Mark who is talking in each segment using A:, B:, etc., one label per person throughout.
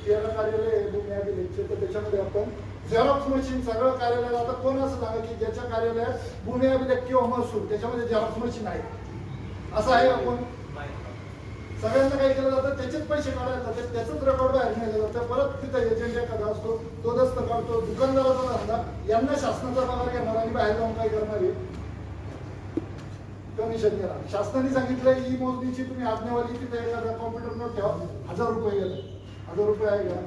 A: तेरा कार्यालय आहे भूमी अभिलेखचे, तर त्याच्यामध्ये आपण झेरॉक्स मशीन सगळं कार्यालय. आता कोण असं सांगा की ज्याच्या कार्यालयात भूमी अभिलेख किंवा महसूल त्याच्यामध्ये झेरॉक्स मशीन आहे असं आहे आपण? सगळ्यांना काय केलं जातं, त्याचेच पैसे काढायला जातात, त्याचंच रेकॉर्ड बाहेर नेलं जातं. परत तिथं एजंट एखादा असतो, तो दस्त काढतो. दुकानदाराचा धंदा, यांना शासनाचा पगार घेणार आणि बाहेर जाऊन काय करणार आहे, कमिशन देणार. शासनाने सांगितलं ही मोजणीची तुम्ही आज्ञावली तिथे एखादा कॉम्प्युटर नोट ठेवा, 1000 रुपये गेले. 1000 रुपये आहे का,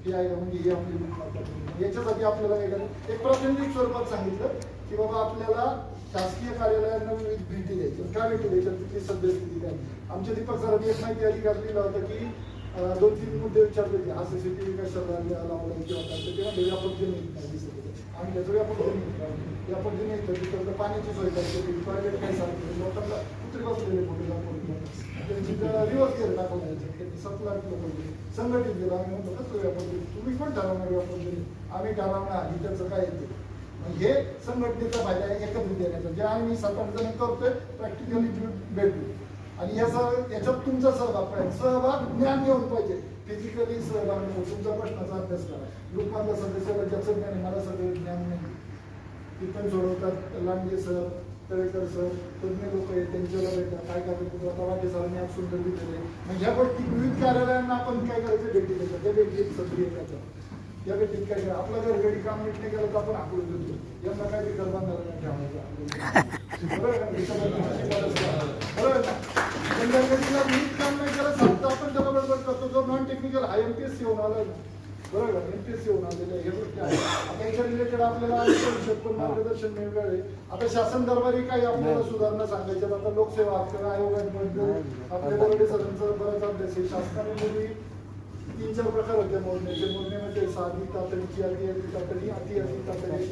A: ही आहे का, म्हणजे ही आपली. याच्यासाठी आपल्याला काय करायचं, एक प्रातिनिधिक स्वरूपात सांगितलं की बाबा आपल्याला शासकीय कार्यालयांना विविध भेटी द्यायच्या. काय भेटी द्यायच्या, तिथली सद्यस्थिती काय. आमच्या दीपक सरांनी एक माहिती अधिकार दिला होता की 2-3 मुद्दे विचारले होते, हा सीसीटीव्ही कशाला लावला किंवा काय, तर तेव्हा व्यापक जमीन नाही दिसत होते. आणि त्याचं व्यापक जमीन येतं तिथं पाण्याची सोय करते, टॉयलेट काय सांगते, लोकांना कुत्री बसलेले फोटो दाखवले, त्यांची रिवर्स गेले दाखवण्याचे, त्यांनी 7 लाख लोक संघटित गेलं. आम्ही म्हणतो कसं व्यापक, तुम्ही पण ठरवणार व्यापक जमीन, आम्ही ठरवणार ही त्याचं काय येते. हे संघटनेचा फायदा आहे एकत्रित देण्याचा, जे आम्ही 7-8 जण करतोय प्रॅक्टिकली भेटू. आणि याच्यात तुमचा सहभाग पाहिजे, सहभाग ज्ञान घेऊन पाहिजे, फिजिकली सहभाग नको. तुमचा प्रश्नाचा अभ्यास करा. ग्रुपमधल्या सदस्याला ज्याचं ज्ञान आहे, मला सगळं ज्ञान नाही, तिथून सोडवतात. लांडगे सर, तळेकर सर, तज्ञ लोक आहेत, त्यांच्याला भेटतात. काय करायचं, आता वाटे सरांनी आज सुंदर दिलेले. मग ह्या गोष्टी विविध कार्यालयांना आपण काय करायचं, भेटी द्यायचं. त्या भेटीत सक्रिय करतात. या भेटीत काय करा, आपलं घरगडी काम नीट नाही केलं तर आपण आकडून देतो, यांना काय ते घर बांधायला नाही ठेवायचं. बरोबर ना? संध्याकाळीला नीट काम नाही केलं सांगतो आपण त्याला बरोबर करतो. जो नॉन टेक्निकल IMPSC होऊन आला ना, बरोबर का, MPSC होऊन आलेले हे गोष्टी आहेत. आता याच्या रिलेटेड आपल्याला पण मार्गदर्शन मिळणार आहे. आता शासन दरबारी काही आपल्याला सुधारणा सांगायच्या. आता लोकसेवा आयोगाबद्दल आपल्या बरोबर सरांचा बराच अभ्यास आहे. शासनाने पूर्वी 3-4 प्रकार होते मोजण्याचे. मोजण्यामध्ये साधी तातडीची, अति तातडी, अति तातडी,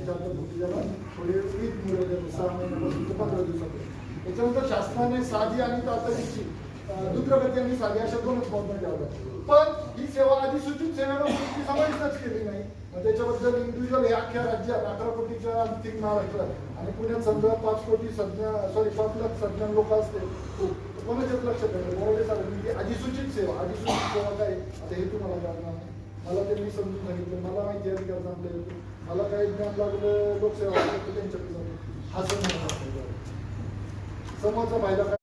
A: ज्याला थोडे वीज मुळे 6 महिन्यापासून 15 दिवसापर्यंत. त्याच्यानंतर शासनाने साधी आणि तातडीची, द्रुतगती आणि साधी अशा 2च मोजण्या ठेवल्या. पण ही सेवा अधिसूचित सेवेला समाविष्टच केली नाही. मग त्याच्याबद्दल इंडिव्हिज्युअल हे अख्ख्या राज्यात 11 कोटीच्या आर्थिक महाराष्ट्रात आणि पुण्यात समजा 5 कोटी 5 लाख सज्ञान लोक असते, कोणाच्याच लक्षात येतं. बरोबर सरांनी अधिसूचित सेवा, अधिसूचित सेवा काय, आता हे तुम्हाला कळणार नाही. मला त्यांनी समजून सांगितलं, मला माहिती आहे अधिकार चांगले, मला काही ज्ञान लागलं लोकसेवा त्यांच्याकडे जातो. हा समोरचा फायदा काय.